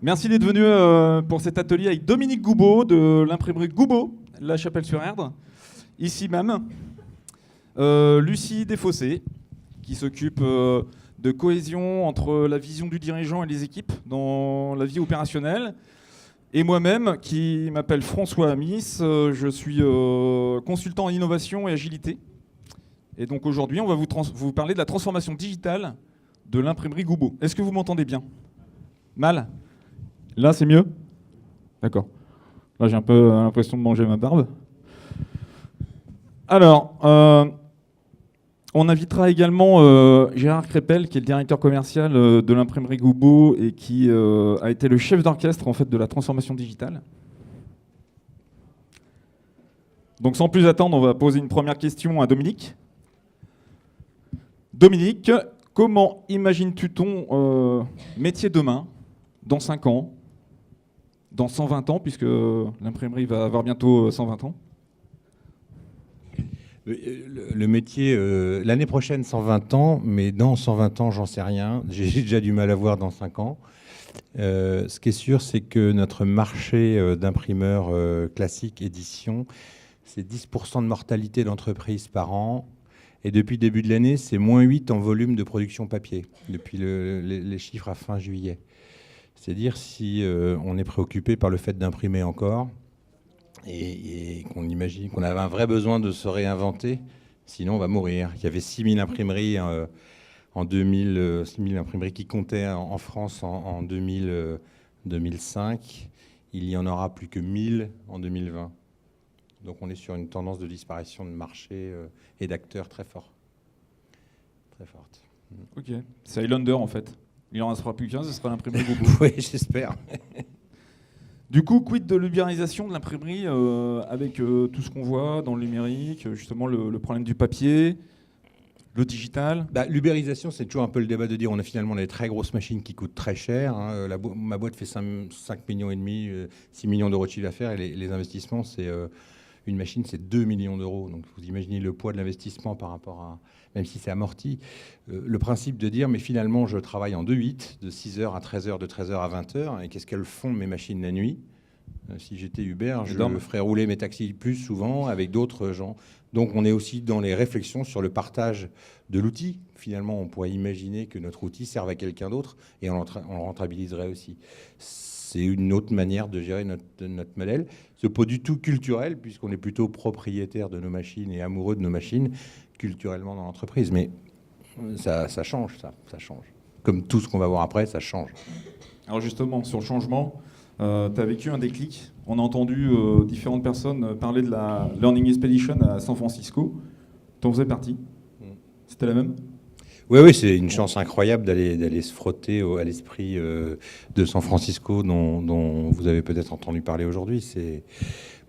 Merci d'être venu pour cet atelier avec Dominique Goubeau de l'imprimerie Goubeau, La Chapelle-sur-Erdre, ici même. Lucie Desfossés, qui s'occupe de cohésion entre la vision du dirigeant et les équipes dans la vie opérationnelle. Et moi-même, qui m'appelle François Amis, je suis consultant en innovation et agilité. Et donc aujourd'hui, on va vous parler de la transformation digitale de l'imprimerie Goubeau. Est-ce que vous m'entendez bien ? Mal ? Là, c'est mieux ? D'accord. Là, j'ai un peu l'impression de manger ma barbe. Alors, on invitera également Gérard Crépel, qui est le directeur commercial de l'imprimerie Goubeau et qui a été le chef d'orchestre en fait, de la transformation digitale. Donc, sans plus attendre, on va poser une première question à Dominique. Dominique, comment imagines-tu ton métier demain, dans 5 ans, dans 120 ans, puisque l'imprimerie va avoir bientôt 120 ans ? Le métier, l'année prochaine, 120 ans, mais dans 120 ans, j'en sais rien. J'ai déjà du mal à voir dans 5 ans. Ce qui est sûr, c'est que notre marché d'imprimeurs classique édition, c'est 10% de mortalité d'entreprise par an. Et depuis le début de l'année, c'est -8 en volume de production papier, depuis les chiffres à fin juillet. C'est-à-dire si on est préoccupé par le fait d'imprimer encore et qu'on imagine qu'on avait un vrai besoin de se réinventer, sinon on va mourir. Il y avait 6000 imprimeries en 2000, 6000 imprimeries qui comptaient en France en 2005. Il y en aura plus que 1000 en 2020. Donc on est sur une tendance de disparition de marché et d'acteurs très fort. Très forte. Ok, c'est Highlander en fait. Il en restera plus qu'un, ce sera l'imprimerie Goubeau. Oui, j'espère. Du coup, quid de l'ubérisation de l'imprimerie avec tout ce qu'on voit dans le numérique, justement le problème du papier, le digital ? L'ubérisation, c'est toujours un peu le débat de dire on a finalement des très grosses machines qui coûtent très cher. Hein. Ma boîte fait 5 millions et demi, 6 millions d'euros de chiffre d'affaires et les investissements, c'est une machine, c'est 2 millions d'euros. Donc vous imaginez le poids de l'investissement par rapport à, même si c'est amorti, le principe de dire mais finalement je travaille en 2/8, de 6h à 13h, de 13h à 20h, et qu'est-ce qu'elles font mes machines la nuit ? Si j'étais Uber, je ferais rouler mes taxis plus souvent avec d'autres gens. Donc on est aussi dans les réflexions sur le partage de l'outil. Finalement, on pourrait imaginer que notre outil serve à quelqu'un d'autre et on le rentabiliserait aussi. C'est une autre manière de gérer notre modèle. Ce n'est pas du tout culturel, puisqu'on est plutôt propriétaire de nos machines et amoureux de nos machines, culturellement dans l'entreprise. Mais ça change, ça change. Comme tout ce qu'on va voir après, ça change. Alors justement, sur le changement, tu as vécu un déclic. On a entendu différentes personnes parler de la Learning Expedition à San Francisco. Tu en faisais partie. C'était la même ? Oui, c'est une chance incroyable d'aller se frotter à l'esprit de San Francisco dont vous avez peut-être entendu parler aujourd'hui.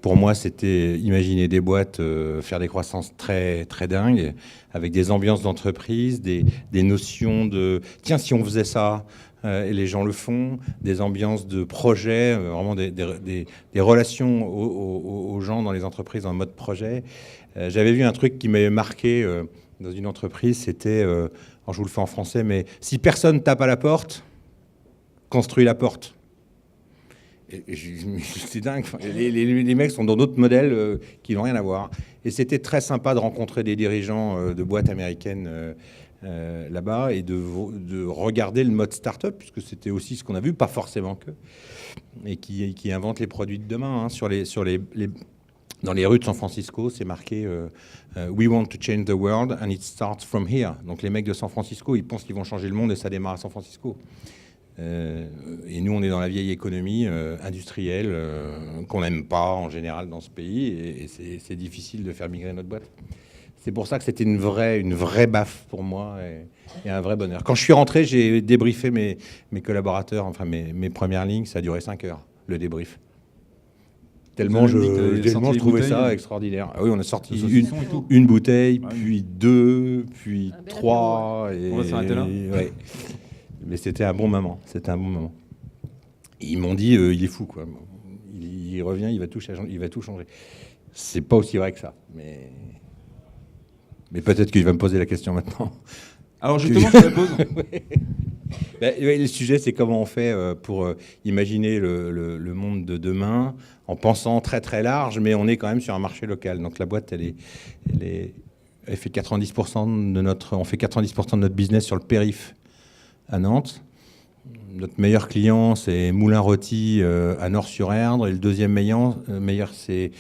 Pour moi, c'était imaginer des boîtes, faire des croissances très, très dingues, avec des ambiances d'entreprise, des notions de « tiens, si on faisait ça », et les gens le font, des ambiances de projet, vraiment des relations aux gens dans les entreprises en mode projet. J'avais vu un truc qui m'avait marqué dans une entreprise, c'était, alors je vous le fais en français, mais si personne tape à la porte, construis la porte. C'est dingue, les mecs sont dans d'autres modèles qui n'ont rien à voir. Et c'était très sympa de rencontrer des dirigeants de boîtes américaines là-bas et de regarder le mode start-up, puisque c'était aussi ce qu'on a vu, pas forcément que, et qui invente les produits de demain. Hein, dans les rues de San Francisco, c'est marqué We want to change the world and it starts from here. Donc les mecs de San Francisco, ils pensent qu'ils vont changer le monde et ça démarre à San Francisco. Et nous, on est dans la vieille économie industrielle qu'on n'aime pas en général dans ce pays et c'est difficile de faire migrer notre boîte. C'est pour ça que c'était une vraie baffe pour moi et un vrai bonheur. Quand je suis rentré, j'ai débriefé mes collaborateurs, enfin mes premières lignes, ça a duré 5 heures, le débrief. Tellement je trouvais ça extraordinaire. Ah oui, on a sorti une bouteille, puis 2, puis 3. Et, on va s'arrêter là. Ouais. Mais c'était un bon moment. Et ils m'ont dit, il est fou, quoi. Il revient, il va tout changer. C'est pas aussi vrai que ça, mais peut-être qu'il va me poser la question maintenant. Alors justement, je te la pose. Ouais. Le sujet, c'est comment on fait pour imaginer le monde de demain en pensant très très large, mais on est quand même sur un marché local. Donc la boîte, elle fait 90% on fait 90% de notre business sur le périph' à Nantes. Notre meilleur client, c'est Moulin-Rôti à Nord-sur-Erdre, et le deuxième meilleur c'est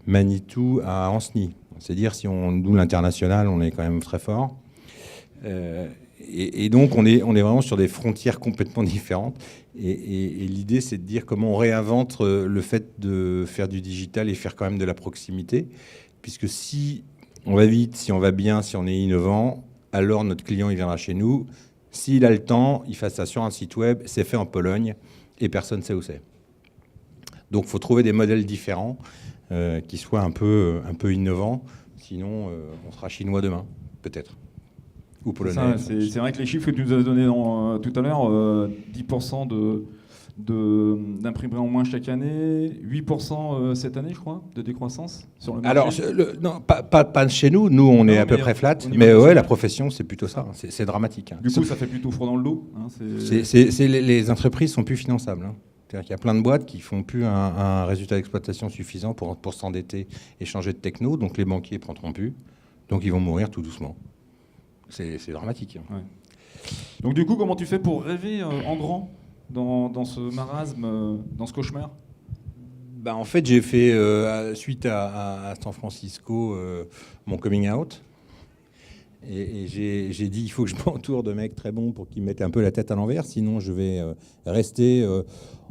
Manitou à Ancenis. C'est dire si on double l'international, on est quand même très fort. Et donc on est vraiment sur des frontières complètement différentes. Et l'idée, c'est de dire comment on réinvente le fait de faire du digital et faire quand même de la proximité. Puisque si on va vite, si on va bien, si on est innovant, alors notre client il viendra chez nous. S'il a le temps, il fait ça sur un site web, c'est fait en Pologne et personne ne sait où c'est. Donc il faut trouver des modèles différents qui soient un peu innovants. Sinon, on sera chinois demain, peut-être. Ou polonais. C'est vrai que les chiffres que tu nous as donnés tout à l'heure, 10% d'imprimerie en moins chaque année, 8% cette année, je crois, de décroissance sur le marché. Alors, non, pas chez nous. Nous, on est à peu près flat. Mais ouais, la profession, c'est plutôt ça. C'est dramatique. Hein. Du coup, ça fait plutôt froid dans le dos. Hein, les entreprises sont plus finançables. Hein. C'est-à-dire qu'il y a plein de boîtes qui font plus un résultat d'exploitation suffisant pour s'endetter et changer de techno. Donc les banquiers ne prendront plus. Donc ils vont mourir tout doucement. C'est dramatique. Hein. Ouais. Donc du coup, comment tu fais pour rêver en grand dans ce marasme, dans ce cauchemar ? En fait, j'ai fait, suite à San Francisco, mon coming out. Et j'ai dit, il faut que je m'entoure de mecs très bons pour qu'ils mettent un peu la tête à l'envers. Sinon, je vais rester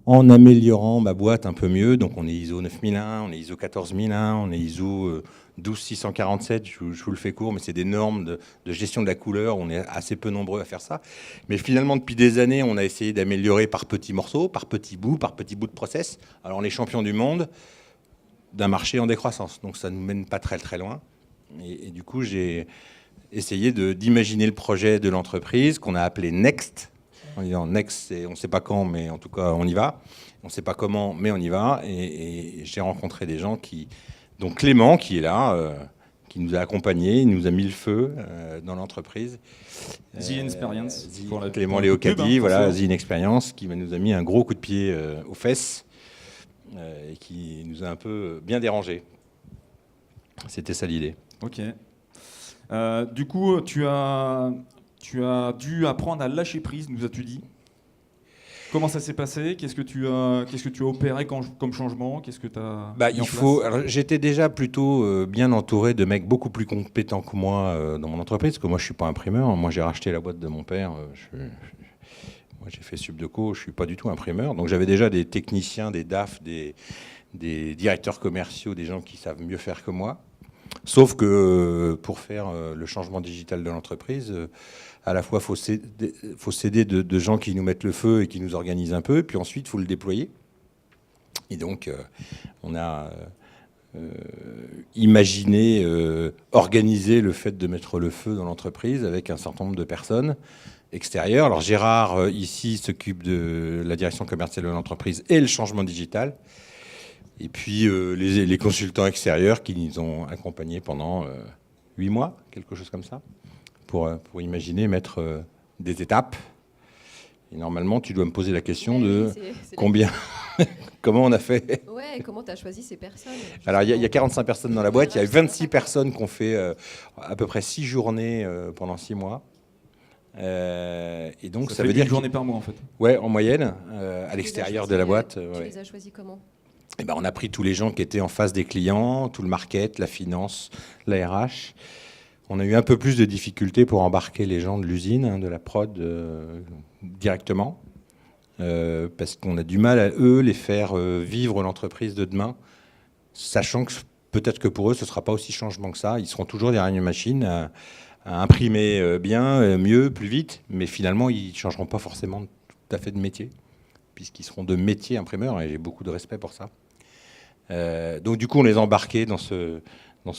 en améliorant ma boîte un peu mieux. Donc, on est ISO 9001, on est ISO 14001, on est ISO 12647. Je vous le fais court, mais c'est des normes de gestion de la couleur. On est assez peu nombreux à faire ça. Mais finalement, depuis des années, on a essayé d'améliorer par petits morceaux, par petits bouts de process. Alors, on est champion du monde d'un marché en décroissance. Donc, ça ne nous mène pas très, très loin. Et du coup, j'ai essayé d'imaginer le projet de l'entreprise qu'on a appelé Next. En disant Next, on ne sait pas quand, mais en tout cas, on y va. On ne sait pas comment, mais on y va. Et j'ai rencontré des gens dont Clément, qui est là, qui nous a accompagnés, il nous a mis le feu dans l'entreprise. The Inexperience. Clément Léocadi, voilà, The Inexperience, qui nous a mis un gros coup de pied aux fesses et qui nous a un peu bien dérangés. C'était ça l'idée. Ok. Du coup, tu as dû apprendre à lâcher prise, nous as-tu dit. Comment ça s'est passé ? Qu'est-ce que tu as opéré comme changement ? Qu'est-ce que tu as mis en place ? Alors, j'étais déjà plutôt bien entouré de mecs beaucoup plus compétents que moi dans mon entreprise, parce que moi, je ne suis pas imprimeur. Moi, j'ai racheté la boîte de mon père. Moi, j'ai fait Subdeco, je ne suis pas du tout imprimeur. Donc, j'avais déjà des techniciens, des DAF, des directeurs commerciaux, des gens qui savent mieux faire que moi. Sauf que pour faire le changement digital de l'entreprise, à la fois, il faut s'aider de gens qui nous mettent le feu et qui nous organisent un peu, puis ensuite, il faut le déployer. Et donc, on a imaginé, organisé le fait de mettre le feu dans l'entreprise avec un certain nombre de personnes extérieures. Alors, Gérard, ici, s'occupe de la direction commerciale de l'entreprise et le changement digital. Et puis les consultants extérieurs qui nous ont accompagnés pendant 8 mois, quelque chose comme ça, pour imaginer mettre des étapes. Et normalement, tu dois me poser la question de combien, comment on a fait. Ouais, comment tu as choisi ces personnes ? Alors, il y a 45 personnes dans la boîte, il y a 26 personnes qui ont fait à peu près 6 journées pendant 6 mois. Et donc, ça veut dire une journée par mois, en fait. Ouais, en moyenne, à l'extérieur de la boîte. Tu les as choisis comment ? On a pris tous les gens qui étaient en face des clients, tout le market, la finance, la RH. On a eu un peu plus de difficultés pour embarquer les gens de l'usine, de la prod, directement, parce qu'on a du mal à eux les faire vivre l'entreprise de demain, sachant que peut-être que pour eux, ce ne sera pas aussi changement que ça. Ils seront toujours derrière une machine à imprimer bien, mieux, plus vite, mais finalement, ils ne changeront pas forcément tout à fait de métier, puisqu'ils seront de métier imprimeurs, et j'ai beaucoup de respect pour ça. Donc du coup, on les a embarqués dans ce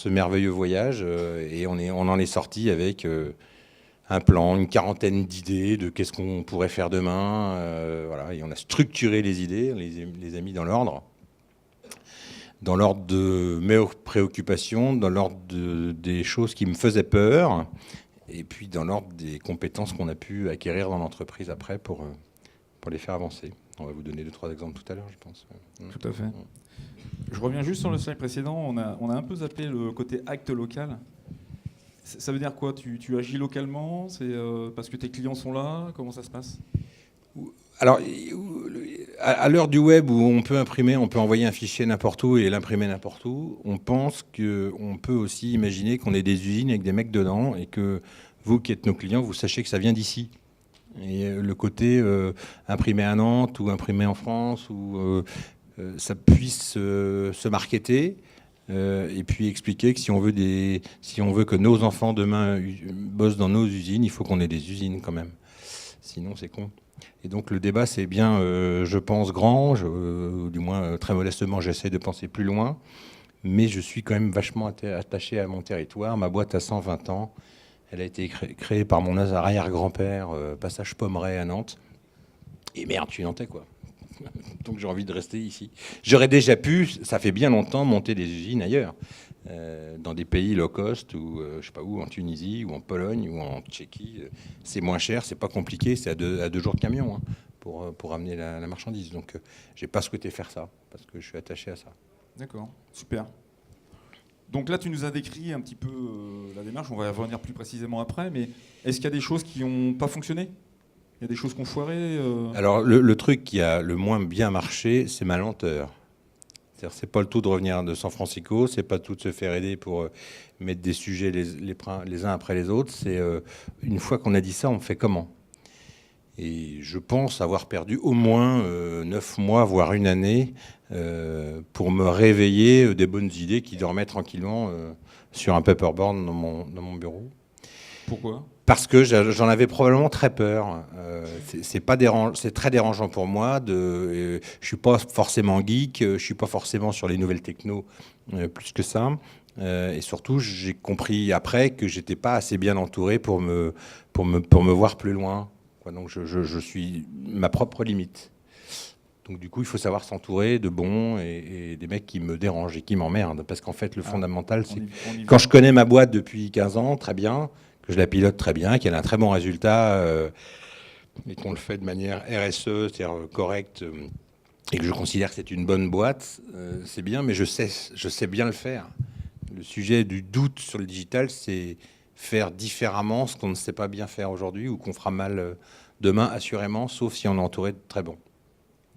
merveilleux voyage, et on en est sorti avec un plan, une quarantaine d'idées de qu'est-ce qu'on pourrait faire demain. Voilà, et on a structuré les idées, on les a mis dans l'ordre de mes préoccupations, dans l'ordre des choses qui me faisaient peur, et puis dans l'ordre des compétences qu'on a pu acquérir dans l'entreprise après pour les faire avancer. On va vous donner 2-3 exemples tout à l'heure, je pense. Tout à fait. Je reviens juste sur le slide précédent. On a un peu zappé le côté acte local. Ça veut dire quoi ? Tu agis localement ? C'est parce que tes clients sont là ? Comment ça se passe ? Alors, à l'heure du web où on peut imprimer, on peut envoyer un fichier n'importe où et l'imprimer n'importe où, on pense qu'on peut aussi imaginer qu'on ait des usines avec des mecs dedans et que vous qui êtes nos clients, vous sachez que ça vient d'ici. Et le côté imprimé à Nantes ou imprimé en France, où ça puisse se marketer, et puis expliquer que si on veut que nos enfants demain bossent dans nos usines, il faut qu'on ait des usines quand même. Sinon, c'est con. Et donc le débat, c'est bien, je pense, grand, du moins très modestement, j'essaie de penser plus loin, mais je suis quand même vachement attaché à mon territoire. Ma boîte a 120 ans. Elle a été créée par mon arrière-grand-père, passage Pommeret à Nantes. Et merde, je suis nantais, quoi. Donc j'ai envie de rester ici. J'aurais déjà pu, ça fait bien longtemps, monter des usines ailleurs, dans des pays low cost, ou je sais pas où, en Tunisie, ou en Pologne, ou en Tchéquie. C'est moins cher, c'est pas compliqué, c'est à deux jours de camion hein, pour amener la marchandise. Donc j'ai pas souhaité faire ça, parce que je suis attaché à ça. D'accord, super. Donc là, tu nous as décrit un petit peu la démarche, on va y revenir plus précisément après, mais est-ce qu'il y a des choses qui n'ont pas fonctionné ? Il y a des choses qui ont foiré Alors, le truc qui a le moins bien marché, c'est ma lenteur. C'est-à-dire, c'est pas le tout de revenir de San Francisco, c'est pas tout de se faire aider pour mettre des sujets les uns après les autres. C'est une fois qu'on a dit ça, on fait comment ? Et je pense avoir perdu au moins 9 mois, voire une année, pour me réveiller des bonnes idées qui dormaient tranquillement sur un paperboard dans mon bureau. Pourquoi ? Parce que j'en avais probablement très peur. C'est très dérangeant pour moi. Je suis pas forcément geek, je suis pas forcément sur les nouvelles techno plus que ça. Et surtout, j'ai compris après que j'étais pas assez bien entouré pour me voir plus loin. Donc je suis ma propre limite. Donc du coup, il faut savoir s'entourer de bons et des mecs qui me dérangent et qui m'emmerdent. Parce qu'en fait, le fondamental, c'est quand je connais ma boîte depuis 15 ans, très bien, que je la pilote très bien, qu'elle a un très bon résultat, et qu'on le fait de manière RSE, c'est-à-dire correcte, et que je considère que c'est une bonne boîte, c'est bien, mais je sais bien le faire. Le sujet du doute sur le digital, c'est faire différemment ce qu'on ne sait pas bien faire aujourd'hui ou qu'on fera mal demain, assurément, sauf si on est entouré de très bons.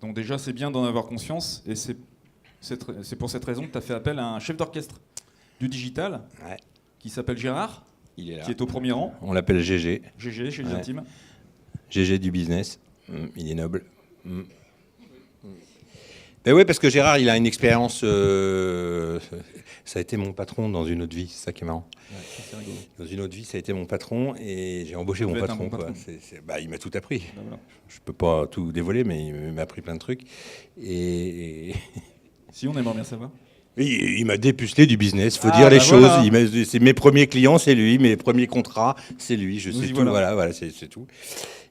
Donc déjà, c'est bien d'en avoir conscience, et c'est pour cette raison que tu as fait appel à un chef d'orchestre du digital, ouais, qui s'appelle Gérard, il est là, qui est au premier rang. On l'appelle GG. GG, chez les intimes. GG du business. Il est noble. Ben oui, parce que Gérard, il a une expérience. Ça a été mon patron dans une autre vie, c'est ça qui est marrant. Ouais, dans une autre vie, ça a été mon patron et j'ai embauché mon patron. Bon patron. Il m'a tout appris. Ben voilà. Je peux pas tout dévoiler, mais il m'a appris plein de trucs. Et... Si on aimerait bien savoir. Il m'a dépucelé du business, faut dire les choses. Voilà. C'est mes premiers clients, c'est lui. Mes premiers contrats, c'est lui. Je sais tout. Voilà, c'est tout.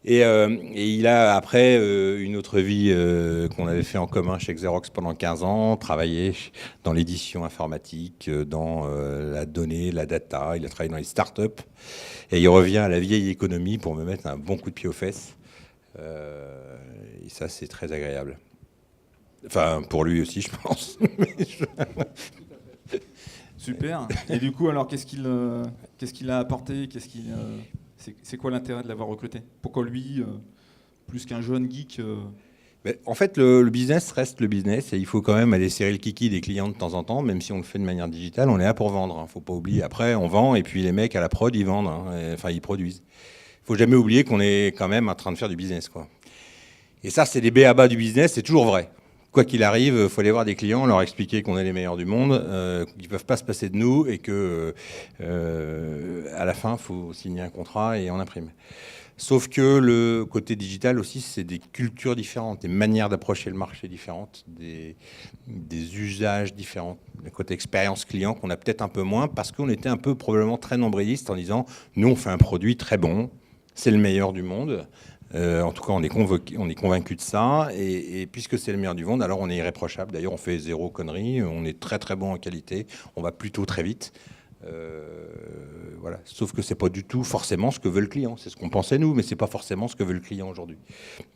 Et il a, après une autre vie qu'on avait fait en commun chez Xerox pendant 15 ans, travaillé dans l'édition informatique, dans la donnée, la data. Il a travaillé dans les startups. Et il revient à la vieille économie pour me mettre un bon coup de pied aux fesses. Et ça, c'est très agréable. Enfin, pour lui aussi, je pense. Super. Et du coup, alors, qu'est-ce qu'il a apporté ? C'est quoi l'intérêt de l'avoir recruté ? Pourquoi lui, plus qu'un jeune geek Mais en fait, le business reste le business et il faut quand même aller serrer le kiki des clients de temps en temps, même si on le fait de manière digitale. On est là pour vendre. Faut pas oublier. Après, on vend et puis les mecs à la prod, ils vendent. Enfin, ils produisent. Faut jamais oublier qu'on est quand même en train de faire du business, quoi. Et ça, c'est les b.a.-ba du business. C'est toujours vrai. Quoi qu'il arrive, il faut aller voir des clients, leur expliquer qu'on est les meilleurs du monde, qu'ils ne peuvent pas se passer de nous et que à la fin, il faut signer un contrat et on imprime. Sauf que le côté digital aussi, c'est des cultures différentes, des manières d'approcher le marché différentes, des usages différents. Le côté expérience client qu'on a peut-être un peu moins parce qu'on était un peu probablement très nombriliste en disant « nous, on fait un produit très bon, c'est le meilleur du monde ». En tout cas, on est convaincu de ça. Et puisque c'est le meilleur du monde, alors on est irréprochable. D'ailleurs, on fait zéro connerie. On est très, très bon en qualité. On va plutôt très vite. Voilà. Sauf que c'est pas du tout forcément ce que veut le client. C'est ce qu'on pensait nous, mais c'est pas forcément ce que veut le client aujourd'hui.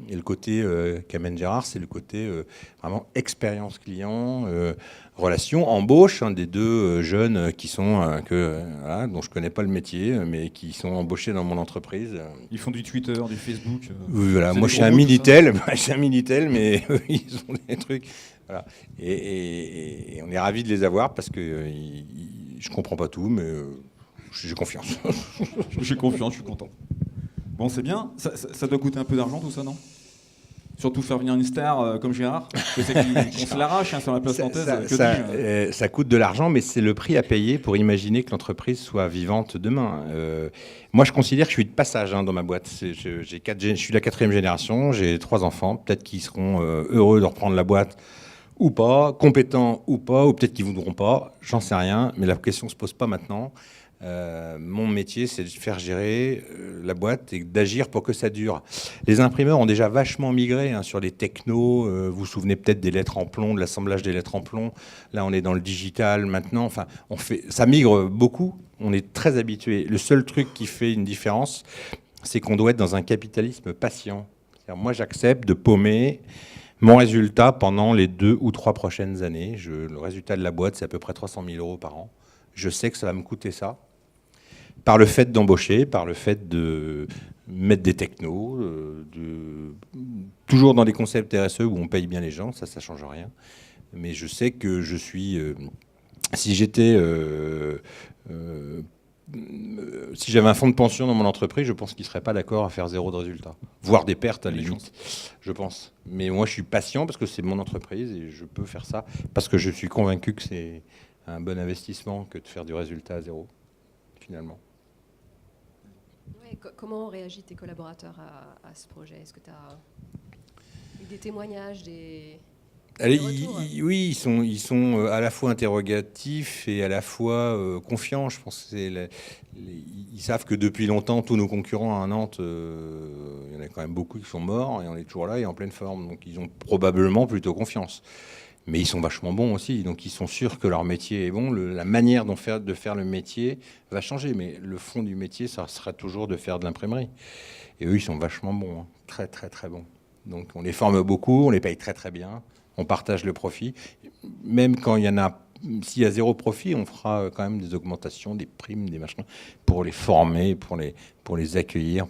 Et le côté qu'amène Gérard, c'est le côté vraiment expérience client, relation, embauche des deux jeunes qui sont voilà, dont je connais pas le métier, mais qui sont embauchés dans mon entreprise. Ils font du Twitter, du Facebook. Voilà. Moi, je suis un Minitel, mais eux, ils ont des trucs. Voilà. Et on est ravis de les avoir parce que je comprends pas tout, mais j'ai confiance. J'ai confiance, je suis content. Bon, c'est bien. Ça doit coûter un peu d'argent, tout ça, non? Surtout faire venir une star comme Gérard. Je sais qu'on se l'arrache sur la place nantaise. Ça coûte de l'argent, mais c'est le prix à payer pour imaginer que l'entreprise soit vivante demain. Moi, je considère que je suis de passage dans ma boîte. Je suis la 4e génération, j'ai 3 enfants. Peut-être qu'ils seront heureux de reprendre la boîte ou pas, compétents ou pas, ou peut-être qu'ils ne voudront pas. J'en sais rien, mais la question ne se pose pas maintenant. Mon métier, c'est de faire gérer la boîte et d'agir pour que ça dure. Les imprimeurs ont déjà vachement migré sur les technos. Vous vous souvenez peut-être des lettres en plomb, de l'assemblage des lettres en plomb. Là, on est dans le digital maintenant. Enfin, ça migre beaucoup. On est très habitué. Le seul truc qui fait une différence, c'est qu'on doit être dans un capitalisme patient. C'est-à-dire, moi, j'accepte de paumer mon résultat pendant les 2 ou 3 prochaines années. Le résultat de la boîte, c'est à peu près 300 000 € par an. Je sais que ça va me coûter ça. Par le fait d'embaucher, par le fait de mettre des technos, toujours dans des concepts RSE où on paye bien les gens, ça ne change rien. Mais je sais que je suis... si j'avais un fonds de pension dans mon entreprise, je pense qu'il ne serait pas d'accord à faire 0 de résultat. Voire des pertes à la limite, je pense. Mais moi, je suis patient parce que c'est mon entreprise et je peux faire ça. Parce que je suis convaincu que c'est un bon investissement que de faire du résultat à 0, finalement. Ouais, comment ont réagi tes collaborateurs à ce projet? Est-ce que tu as eu des témoignages, des retours? Oui, ils sont à la fois interrogatifs et à la fois confiants. Je pense que ils savent que depuis longtemps, tous nos concurrents à Nantes, il y en a quand même beaucoup qui sont morts et on est toujours là et en pleine forme. Donc ils ont probablement plutôt confiance. Mais ils sont vachement bons aussi, donc ils sont sûrs que leur métier est bon. La manière de faire le métier va changer, mais le fond du métier, ça sera toujours de faire de l'imprimerie. Et eux, ils sont vachement bons, très très très bons. Donc on les forme beaucoup, on les paye très très bien, on partage le profit. Même quand s'il y a 0 profit, on fera quand même des augmentations, des primes, des machins, pour les former, pour les accueillir,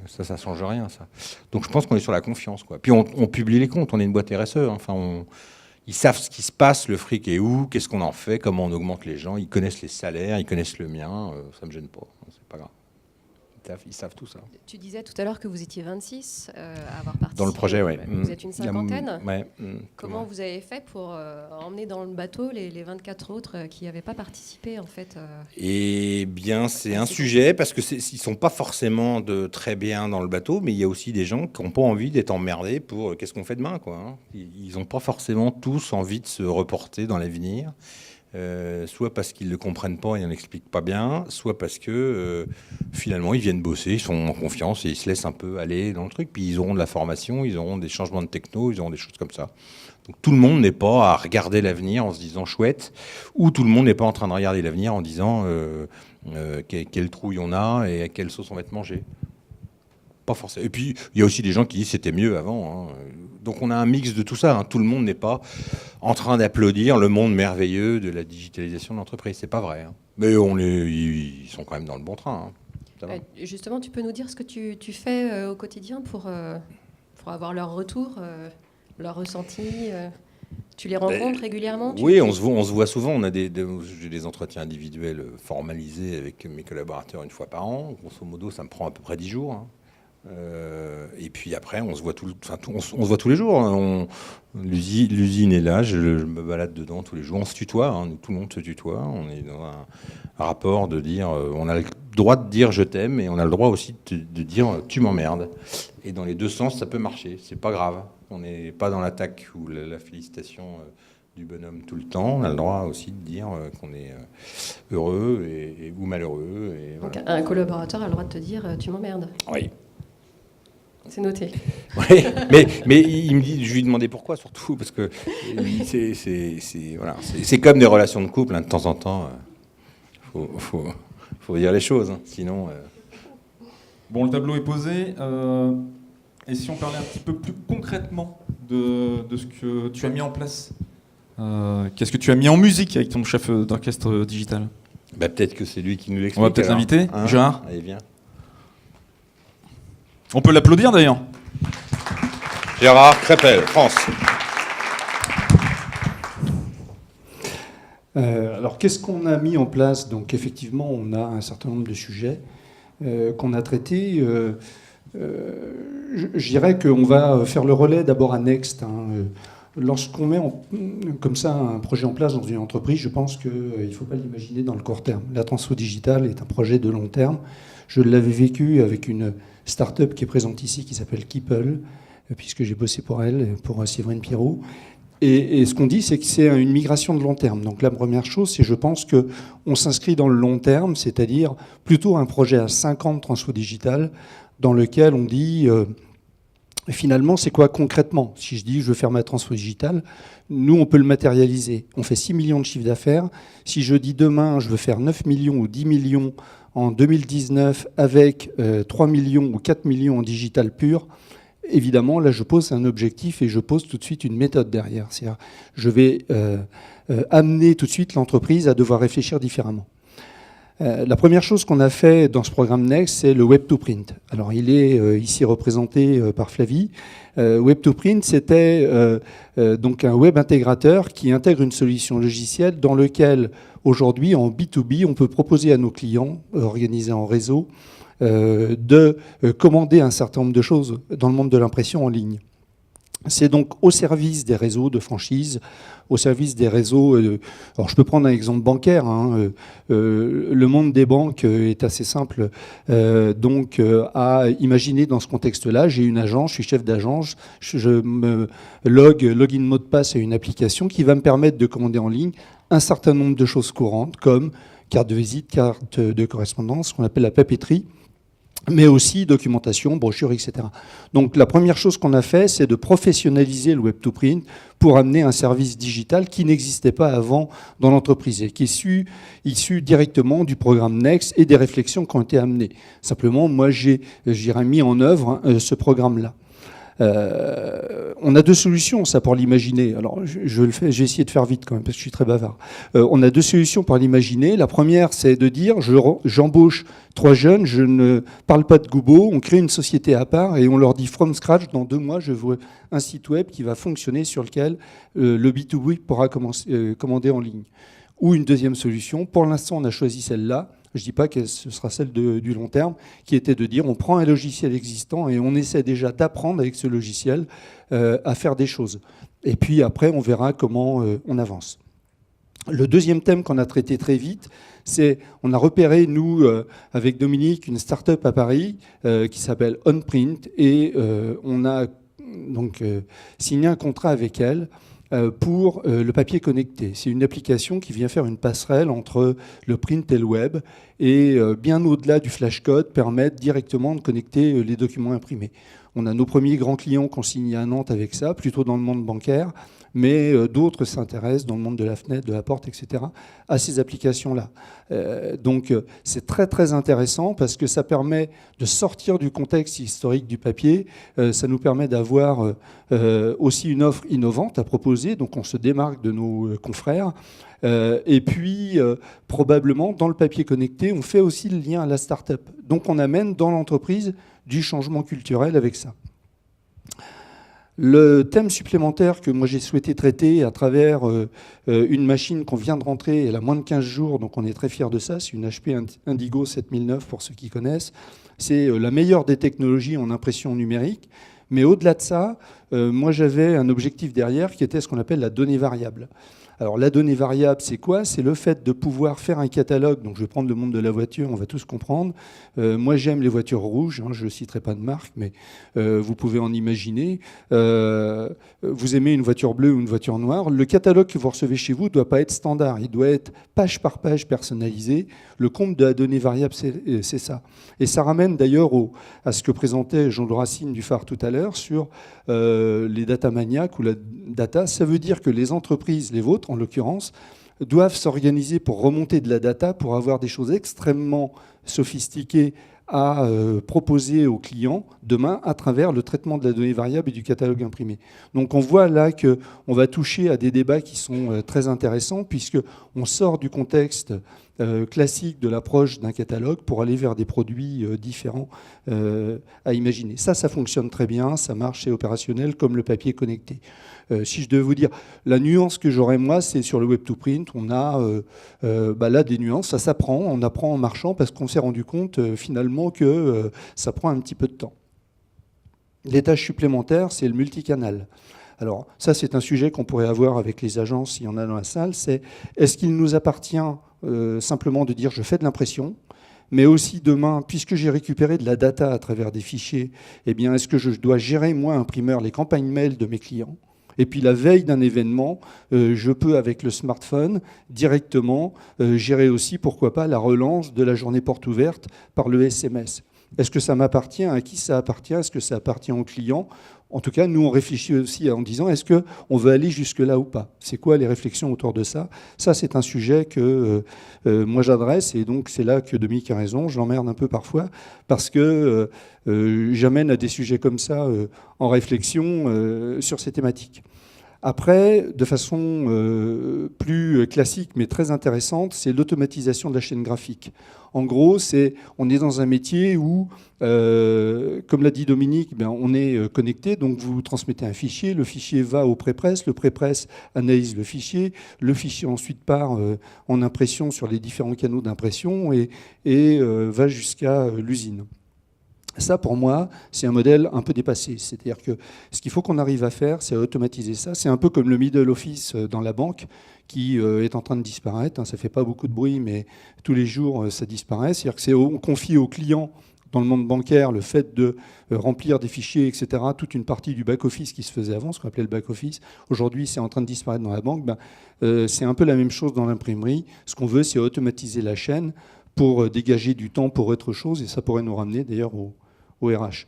ça change rien, ça. Donc je pense qu'on est sur la confiance, quoi. Puis on publie les comptes, on est une boîte RSE, enfin ils savent ce qui se passe, le fric est où, qu'est-ce qu'on en fait, comment on augmente les gens. Ils connaissent les salaires, ils connaissent le mien. Ça me gêne pas, c'est pas grave. Ils savent tout ça. Tu disais tout à l'heure que vous étiez 26 à avoir participé. Dans le projet, oui. Vous êtes une cinquantaine. Ouais. Comment vous avez fait pour emmener dans le bateau les 24 autres qui n'avaient pas participé en fait Eh bien, c'est un sujet parce que ils sont pas forcément très bien dans le bateau, mais il y a aussi des gens qui n'ont pas envie d'être emmerdés pour qu'est-ce qu'on fait demain, quoi. Ils n'ont pas forcément tous envie de se reporter dans l'avenir. Soit parce qu'ils ne le comprennent pas et on n'explique pas bien, soit parce que finalement ils viennent bosser, ils sont en confiance et ils se laissent un peu aller dans le truc. Puis ils auront de la formation, ils auront des changements de techno, ils auront des choses comme ça. Donc tout le monde n'est pas à regarder l'avenir en se disant chouette, ou tout le monde n'est pas en train de regarder l'avenir en disant quelle trouille on a et à quelle sauce on va être mangé. Pas forcément. Et puis il y a aussi des gens qui disent c'était mieux avant. Donc on a un mix de tout ça. Tout le monde n'est pas en train d'applaudir le monde merveilleux de la digitalisation de l'entreprise. C'est pas vrai. Mais ils sont quand même dans le bon train. Ça va. Justement, tu peux nous dire ce que tu fais au quotidien pour avoir leur retour, leur ressenti Tu les rencontres régulièrement? Oui, on se voit souvent. J'ai des entretiens individuels formalisés avec mes collaborateurs une fois par an. Grosso modo, ça me prend à peu près 10 jours. Et puis après, on se voit on se voit tous les jours. L'usine est là, je me balade dedans tous les jours. On se tutoie, tout le monde se tutoie. On est dans un rapport de dire, on a le droit de dire je t'aime et on a le droit aussi de dire tu m'emmerdes. Et dans les deux sens, ça peut marcher. C'est pas grave. On n'est pas dans l'attaque ou la félicitation du bonhomme tout le temps. On a le droit aussi de dire qu'on est heureux ou malheureux. Et voilà. Donc un collaborateur a le droit de te dire tu m'emmerdes. Oui. C'est noté. Oui, mais il me dit, je lui demandais pourquoi surtout, parce que c'est comme des relations de couple, de temps en temps, faut dire les choses, hein. Sinon... Bon, le tableau est posé. Et si on parlait un petit peu plus concrètement de ce que tu as mis en place, qu'est-ce que tu as mis en musique avec ton chef d'orchestre digital? Peut-être que c'est lui qui nous l'explique. On va peut-être l'inviter, hein, Gérard. Allez, viens. On peut l'applaudir d'ailleurs. Gérard Crépel, France. Alors, qu'est-ce qu'on a mis en place? Donc, effectivement, on a un certain nombre de sujets qu'on a traités. Je dirais qu'on va faire le relais d'abord à Next. Lorsqu'on met comme ça un projet en place dans une entreprise, je pense qu'il ne faut pas l'imaginer dans le court terme. La transfo digitale est un projet de long terme. Je l'avais vécu avec une start-up qui est présente ici, qui s'appelle Keeple, puisque j'ai bossé pour elle, pour Séverine Pierrot. Et ce qu'on dit, c'est que c'est une migration de long terme. Donc la première chose, c'est je pense qu'on s'inscrit dans le long terme, c'est-à-dire plutôt un projet à 5 ans de transfo digitale, dans lequel on dit, finalement, c'est quoi concrètement? Si je dis, je veux faire ma transfo digitale, nous, on peut le matérialiser. On fait 6 millions de chiffre d'affaires. Si je dis demain, je veux faire 9 millions ou 10 millions en 2019 avec 3 millions ou 4 millions en digital pur, évidemment, là, je pose un objectif et je pose tout de suite une méthode derrière. C'est-à-dire, je vais amener tout de suite l'entreprise à devoir réfléchir différemment. La première chose qu'on a fait dans ce programme Next, c'est le Web to Print. Alors, il est ici représenté par Flavie. Web to Print, c'était donc un web intégrateur qui intègre une solution logicielle dans lequel, aujourd'hui, en B2B, on peut proposer à nos clients, organisés en réseau, de commander un certain nombre de choses dans le monde de l'impression en ligne. C'est donc au service des réseaux de franchise, au service des réseaux... alors je peux prendre un exemple bancaire. Le monde des banques est assez simple. À imaginer dans ce contexte-là, j'ai une agence, je suis chef d'agence, je me login mot de passe à une application qui va me permettre de commander en ligne un certain nombre de choses courantes comme carte de visite, carte de correspondance, ce qu'on appelle la papeterie, mais aussi documentation, brochure, etc. Donc la première chose qu'on a fait, c'est de professionnaliser le Web2Print pour amener un service digital qui n'existait pas avant dans l'entreprise et qui est issu directement du programme Next et des réflexions qui ont été amenées. Simplement, moi, j'ai mis en œuvre ce programme-là. On a deux solutions, ça, pour l'imaginer. Alors, je le fais, j'ai essayé de faire vite quand même, parce que je suis très bavard. On a deux solutions pour l'imaginer. La première, c'est de dire, j'embauche 3 jeunes, je ne parle pas de Goubo, on crée une société à part et on leur dit, from scratch, dans 2 mois, je veux un site web qui va fonctionner sur lequel le B2B pourra commander en ligne. Ou une deuxième solution, pour l'instant, on a choisi celle-là. Je ne dis pas que ce sera celle du long terme, qui était de dire on prend un logiciel existant et on essaie déjà d'apprendre avec ce logiciel à faire des choses. Et puis après, on verra comment on avance. Le deuxième thème qu'on a traité très vite, c'est on a repéré, nous, avec Dominique, une start-up à Paris qui s'appelle OnPrint et on a donc signé un contrat avec elle pour le papier connecté. C'est une application qui vient faire une passerelle entre le print et le web et bien au-delà du flashcode, permettre directement de connecter les documents imprimés. On a nos premiers grands clients qui ont signé à Nantes avec ça, plutôt dans le monde bancaire, mais d'autres s'intéressent dans le monde de la fenêtre, de la porte, etc., à ces applications-là. Donc c'est très très intéressant parce que ça permet de sortir du contexte historique du papier, ça nous permet d'avoir aussi une offre innovante à proposer, donc on se démarque de nos confrères. Et puis, probablement, dans le papier connecté, on fait aussi le lien à la start-up. Donc on amène dans l'entreprise du changement culturel avec ça. Le thème supplémentaire que moi j'ai souhaité traiter à travers une machine qu'on vient de rentrer, elle a moins de 15 jours, donc on est très fiers de ça, c'est une HP Indigo 7009 pour ceux qui connaissent. C'est la meilleure des technologies en impression numérique, mais au-delà de ça, moi j'avais un objectif derrière qui était ce qu'on appelle la donnée variable. Alors la donnée variable, c'est quoi? C'est le fait de pouvoir faire un catalogue. Donc je vais prendre le monde de la voiture, on va tous comprendre. Moi j'aime les voitures rouges, je ne citerai pas de marque, mais vous pouvez en imaginer. Vous aimez une voiture bleue ou une voiture noire. Le catalogue que vous recevez chez vous ne doit pas être standard, il doit être page par page personnalisé. Le compte de la donnée variable, c'est ça. Et ça ramène d'ailleurs à ce que présentait Jean Racine du Phare tout à l'heure sur les data maniaques ou la data. Ça veut dire que les entreprises, les vôtres en l'occurrence, doivent s'organiser pour remonter de la data, pour avoir des choses extrêmement sophistiquées à proposer aux clients demain à travers le traitement de la donnée variable et du catalogue imprimé. Donc on voit là qu'on va toucher à des débats qui sont très intéressants puisqu'on sort du contexte classique de l'approche d'un catalogue pour aller vers des produits différents à imaginer. Ça fonctionne très bien, ça marche, c'est opérationnel comme le papier connecté. Si je devais vous dire, la nuance que j'aurais moi, c'est sur le Web2Print, on a là des nuances, ça s'apprend, on apprend en marchant parce qu'on s'est rendu compte finalement que ça prend un petit peu de temps. Les tâches supplémentaires, c'est le multicanal. Alors ça, c'est un sujet qu'on pourrait avoir avec les agences, s'il y en a dans la salle, c'est est-ce qu'il nous appartient simplement de dire je fais de l'impression, mais aussi demain, puisque j'ai récupéré de la data à travers des fichiers, eh bien, est-ce que je dois gérer, moi, imprimeur, les campagnes mail de mes clients ? Et puis la veille d'un événement, je peux, avec le smartphone, directement gérer aussi, pourquoi pas, la relance de la journée porte ouverte par le SMS. Est-ce que ça m'appartient ? À qui ça appartient ? Est-ce que ça appartient au client ? En tout cas, nous, on réfléchit aussi en disant, est-ce qu'on veut aller jusque-là ou pas ? C'est quoi les réflexions autour de ça ? Ça, c'est un sujet que moi, j'adresse. Et donc, c'est là que Dominique a raison. Je l'emmerde un peu parfois parce que j'amène à des sujets comme ça en réflexion sur ces thématiques. Après, de façon plus classique, mais très intéressante, c'est l'automatisation de la chaîne graphique. En gros, on est dans un métier où, comme l'a dit Dominique, on est connecté, donc vous transmettez un fichier, le fichier va au pré-presse, le pré-presse analyse le fichier ensuite part en impression sur les différents canaux d'impression et va jusqu'à l'usine. Ça, pour moi, c'est un modèle un peu dépassé. C'est-à-dire que ce qu'il faut qu'on arrive à faire, c'est automatiser ça. C'est un peu comme le middle office dans la banque qui est en train de disparaître. Ça ne fait pas beaucoup de bruit, mais tous les jours, ça disparaît. C'est-à-dire qu'on confie aux clients dans le monde bancaire le fait de remplir des fichiers, etc., toute une partie du back-office qui se faisait avant, ce qu'on appelait le back-office. Aujourd'hui, c'est en train de disparaître dans la banque. C'est un peu la même chose dans l'imprimerie. Ce qu'on veut, c'est automatiser la chaîne pour dégager du temps pour autre chose, et ça pourrait nous ramener d'ailleurs au RH.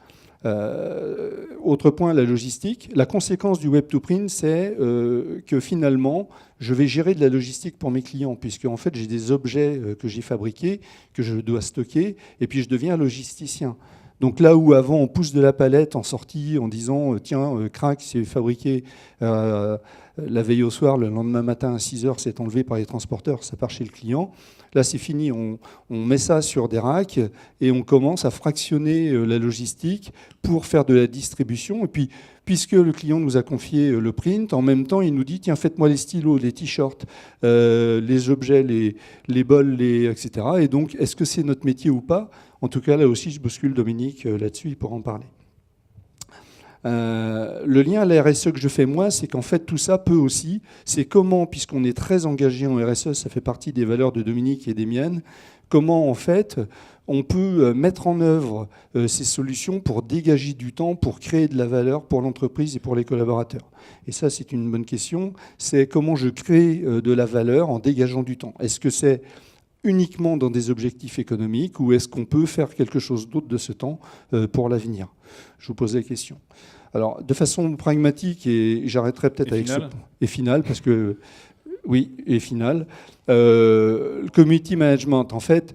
Autre point, la logistique. La conséquence du Web2Print, c'est que finalement, je vais gérer de la logistique pour mes clients, puisque en fait, j'ai des objets que j'ai fabriqués, que je dois stocker, et puis je deviens logisticien. Donc là où avant, on pousse de la palette en sortie en disant « Tiens, crac, c'est fabriqué la veille au soir, le lendemain matin à 6 heures, c'est enlevé par les transporteurs, ça part chez le client ». Là, c'est fini, on met ça sur des racks et on commence à fractionner la logistique pour faire de la distribution. Et puis, puisque le client nous a confié le print, en même temps, il nous dit, tiens, faites-moi les stylos, les t-shirts, les objets, les bols, etc. Et donc, est-ce que c'est notre métier ou pas ? En tout cas, là aussi, je bouscule Dominique là-dessus, il pourra en parler. Le lien à la RSE que je fais moi, c'est qu'en fait tout ça peut aussi, c'est comment, puisqu'on est très engagé en RSE, ça fait partie des valeurs de Dominique et des miennes, comment en fait on peut mettre en œuvre ces solutions pour dégager du temps, pour créer de la valeur pour l'entreprise et pour les collaborateurs. Et ça, c'est une bonne question, c'est comment je crée de la valeur en dégageant du temps. Est-ce que c'est uniquement dans des objectifs économiques ou est-ce qu'on peut faire quelque chose d'autre de ce temps pour l'avenir ? Je vous pose la question. Alors, de façon pragmatique, et j'arrêterai peut-être avec final. Et final, parce que... Oui, et final. Le community management, en fait,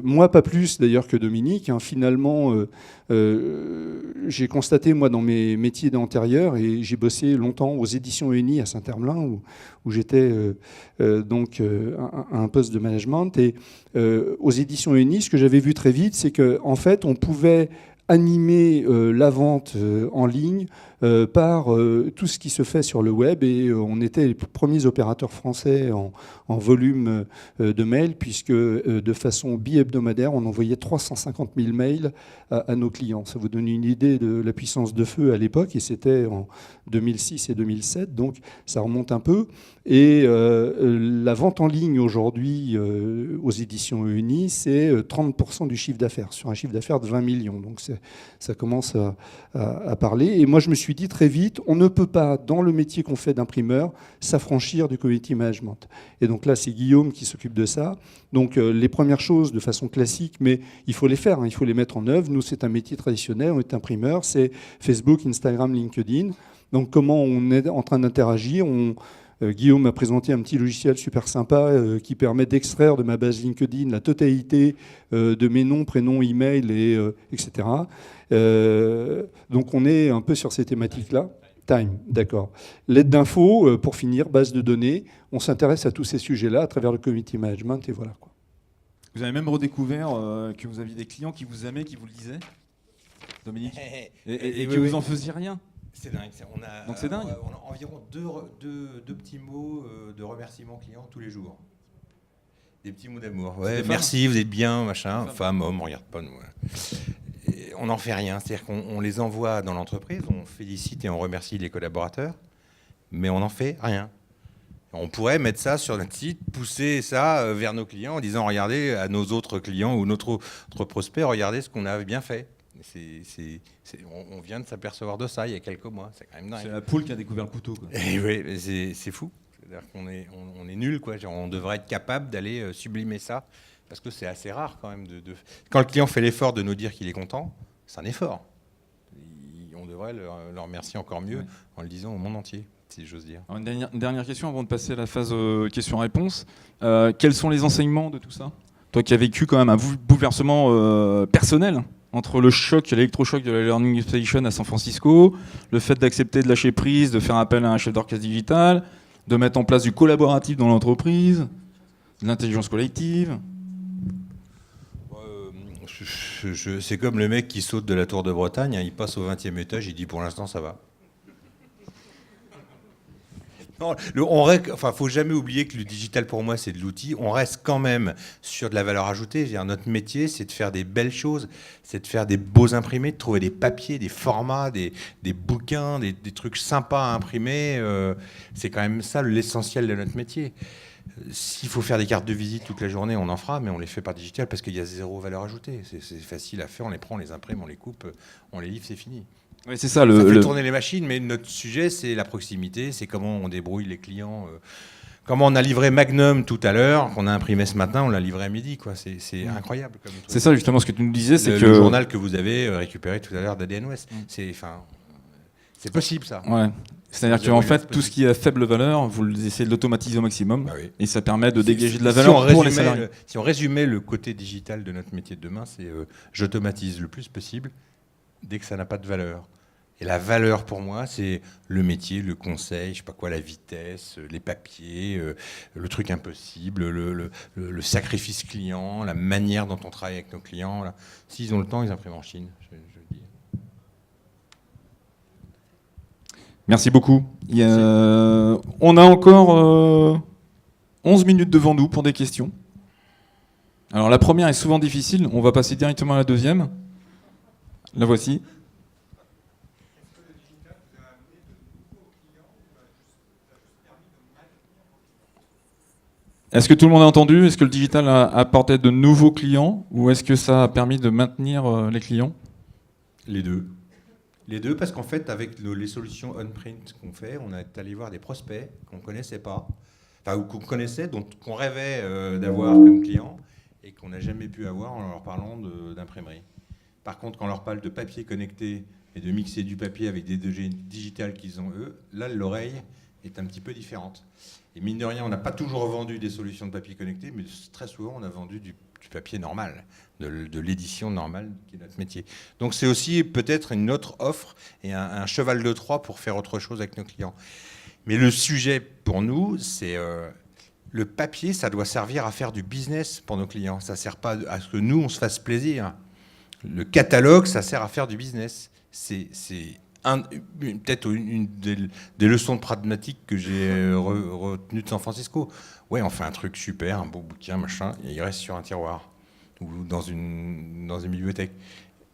moi pas plus d'ailleurs que Dominique, finalement, j'ai constaté, moi, dans mes métiers antérieurs, et j'ai bossé longtemps aux éditions Uni à Saint-Herblain, où j'étais donc à un poste de management. Et aux éditions Uni, ce que j'avais vu très vite, c'est qu'en fait, on pouvait animer la vente en ligne par tout ce qui se fait sur le web, et on était les premiers opérateurs français en volume de mails, puisque de façon bi-hebdomadaire, on envoyait 350 000 mails à nos clients. Ça vous donne une idée de la puissance de feu à l'époque, et c'était en 2006 et 2007, donc ça remonte un peu. Et la vente en ligne aujourd'hui aux éditions Uni, c'est 30% du chiffre d'affaires, sur un chiffre d'affaires de 20 millions. Donc ça commence à parler. Et moi, je me suis dit très vite, on ne peut pas, dans le métier qu'on fait d'imprimeur, s'affranchir du community management. Et donc là, c'est Guillaume qui s'occupe de ça. Donc les premières choses de façon classique, mais il faut les faire, il faut les mettre en œuvre. Nous, c'est un métier traditionnel, on est imprimeur, c'est Facebook, Instagram, LinkedIn. Donc comment on est en train d'interagir, Guillaume m'a présenté un petit logiciel super sympa qui permet d'extraire de ma base LinkedIn la totalité de mes noms, prénoms, emails, etc. Donc on est un peu sur ces thématiques-là. Time, d'accord. L'aide d'info, pour finir, base de données. On s'intéresse à tous ces sujets-là à travers le community management et voilà, quoi. Vous avez même redécouvert que vous aviez des clients qui vous aimaient, qui vous le disaient, Dominique, et que vous en faisiez rien. C'est dingue. Donc c'est dingue. On a environ deux petits mots de remerciement client tous les jours. Des petits mots d'amour. Ouais, merci, vous êtes bien, machin. Femme, homme, on regarde pas nous. Et on n'en fait rien. C'est-à-dire qu'on les envoie dans l'entreprise, on félicite et on remercie les collaborateurs, mais on n'en fait rien. On pourrait mettre ça sur notre site, pousser ça vers nos clients en disant regardez à nos autres clients ou notre prospects, regardez ce qu'on a bien fait. On vient de s'apercevoir de ça il y a quelques mois. C'est quand même dingue. C'est la poule qui a découvert le couteau, quoi. Et oui, c'est fou. C'est-à-dire on est nul, quoi. Genre, on devrait être capable d'aller sublimer ça, parce que c'est assez rare quand même. Quand le client fait l'effort de nous dire qu'il est content, c'est un effort. On devrait le remercier encore mieux en le disant au monde entier, si j'ose dire. Alors une dernière question avant de passer à la phase questions-réponses. Quels sont les enseignements de tout ça ? Toi qui as vécu quand même un bouleversement personnel entre le choc, l'électrochoc de la Learning Station à San Francisco, le fait d'accepter de lâcher prise, de faire appel à un chef d'orchestre digital, de mettre en place du collaboratif dans l'entreprise, de l'intelligence collective. C'est comme le mec qui saute de la tour de Bretagne, hein, il passe au 20e étage, il dit pour l'instant ça va. Non, faut jamais oublier que le digital pour moi c'est de l'outil. On reste quand même sur de la valeur ajoutée. C'est-à-dire, notre métier c'est de faire des belles choses, c'est de faire des beaux imprimés, de trouver des papiers, des formats, des bouquins, des trucs sympas à imprimer. C'est quand même ça l'essentiel de notre métier. S'il faut faire des cartes de visite toute la journée, on en fera, mais on les fait par digital parce qu'il y a zéro valeur ajoutée. C'est facile à faire, on les prend, on les imprime, on les coupe, on les livre, c'est fini. Oui, c'est ça. Ça fait tourner les machines, mais notre sujet, c'est la proximité, c'est comment on débrouille les clients. Comment on a livré Magnum tout à l'heure, qu'on a imprimé ce matin, on l'a livré à midi, quoi. C'est incroyable. Comme c'est ça, justement, ce que tu nous disais, c'est que... Le journal que vous avez récupéré tout à l'heure d'ADN Ouest, c'est possible, ça. Ouais. C'est-à-dire qu'en fait, tout ce qui est à faible valeur, vous essayez de l'automatiser au maximum, bah oui. et ça permet de dégager de la valeur pour les salariés. Si on résumait le côté digital de notre métier de demain, c'est j'automatise le plus possible dès que ça n'a pas de valeur. Et la valeur pour moi, c'est le métier, le conseil, je sais pas quoi, la vitesse, les papiers, le truc impossible, le sacrifice client, la manière dont on travaille avec nos clients. Là. S'ils ont le temps, ils impriment en Chine, je dis. Merci beaucoup. On a encore 11 minutes devant nous pour des questions. Alors la première est souvent difficile, on va passer directement à la deuxième. La voici. Est-ce que tout le monde a entendu ? Est-ce que le digital a apporté de nouveaux clients ou est-ce que ça a permis de maintenir les clients ? Les deux. Les deux, parce qu'en fait, avec les solutions on-print qu'on fait, on est allé voir des prospects qu'on ne connaissait pas, enfin, ou qu'on connaissait, qu'on rêvait d'avoir comme clients et qu'on n'a jamais pu avoir en leur parlant d'imprimerie. Par contre, quand on leur parle de papier connecté et de mixer du papier avec des données digitales qu'ils ont eux, là, l'oreille est un petit peu différente. Et mine de rien, on n'a pas toujours vendu des solutions de papier connecté, mais très souvent, on a vendu du papier normal, de l'édition normale, qui est notre métier. Donc c'est aussi peut-être une autre offre et un cheval de Troie pour faire autre chose avec nos clients. Mais le sujet pour nous, c'est le papier, ça doit servir à faire du business pour nos clients. Ça ne sert pas à ce que nous, on se fasse plaisir. Le catalogue, ça sert à faire du business. C'est peut-être une des leçons de pragmatique que j'ai retenues de San Francisco. Ouais, on fait un truc super, un beau bouquin, machin, et il reste sur un tiroir ou dans une bibliothèque.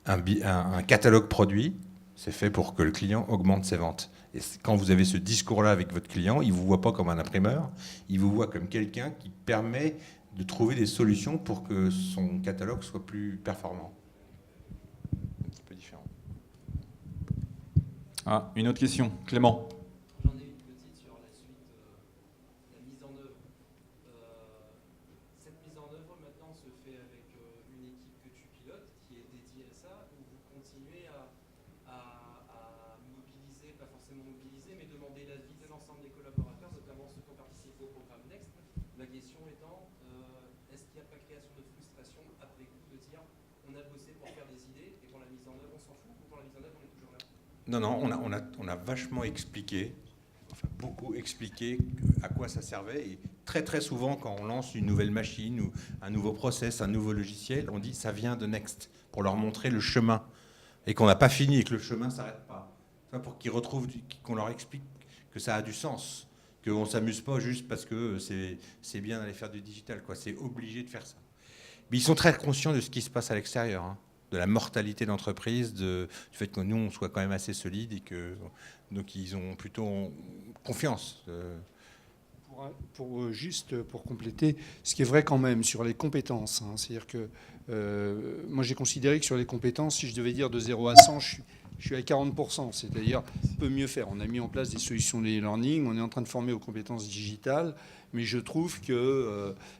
Un catalogue produit, c'est fait pour que le client augmente ses ventes. Et quand vous avez ce discours-là avec votre client, il ne vous voit pas comme un imprimeur, il vous voit comme quelqu'un qui permet de trouver des solutions pour que son catalogue soit plus performant. Un petit peu différent. Ah, une autre question. Clément. J'en ai une petite sur la suite, la mise en œuvre. Cette mise en œuvre maintenant se fait avec une équipe que tu pilotes qui est dédiée à ça, ou vous continuez à mobiliser, pas forcément mobiliser, mais demander l'avis de l'ensemble des collaborateurs, notamment ceux qu'il n'y a pas création de frustration après coup de dire on a bossé pour faire des idées et pour la mise en œuvre on s'en fout, ou pour la mise en œuvre on est toujours là? Non, on a vachement expliqué, enfin beaucoup expliqué à quoi ça servait. Et très souvent, quand on lance une nouvelle machine ou un nouveau process, un nouveau logiciel, on dit ça vient de Next, pour leur montrer le chemin. Et qu'on n'a pas fini et que le chemin ne s'arrête pas. Enfin, pour qu'ils retrouvent, qu'on leur explique que ça a du sens, qu'on ne s'amuse pas juste parce que c'est bien d'aller faire du digital, quoi. C'est obligé de faire ça. Mais ils sont très conscients de ce qui se passe à l'extérieur, hein, de la mortalité d'entreprise, du fait que nous, on soit quand même assez solide et que donc ils ont plutôt confiance. Pour compléter, ce qui est vrai quand même sur les compétences, hein, c'est-à-dire que moi j'ai considéré que sur les compétences, si je devais dire de 0 à 100, je suis à 40%, c'est-à-dire on peut mieux faire. On a mis en place des solutions de e-learning, on est en train de former aux compétences digitales, mais je trouve qu'il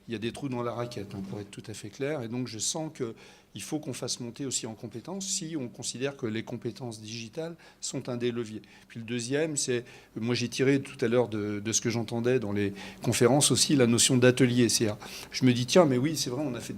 y a des trous dans la raquette, hein, pour être tout à fait clair, et donc je sens qu'il faut qu'on fasse monter aussi en compétences si on considère que les compétences digitales sont un des leviers. Puis le deuxième, c'est, moi j'ai tiré tout à l'heure de ce que j'entendais dans les conférences aussi, la notion d'atelier. Je me dis, tiens, mais oui, c'est vrai, on a fait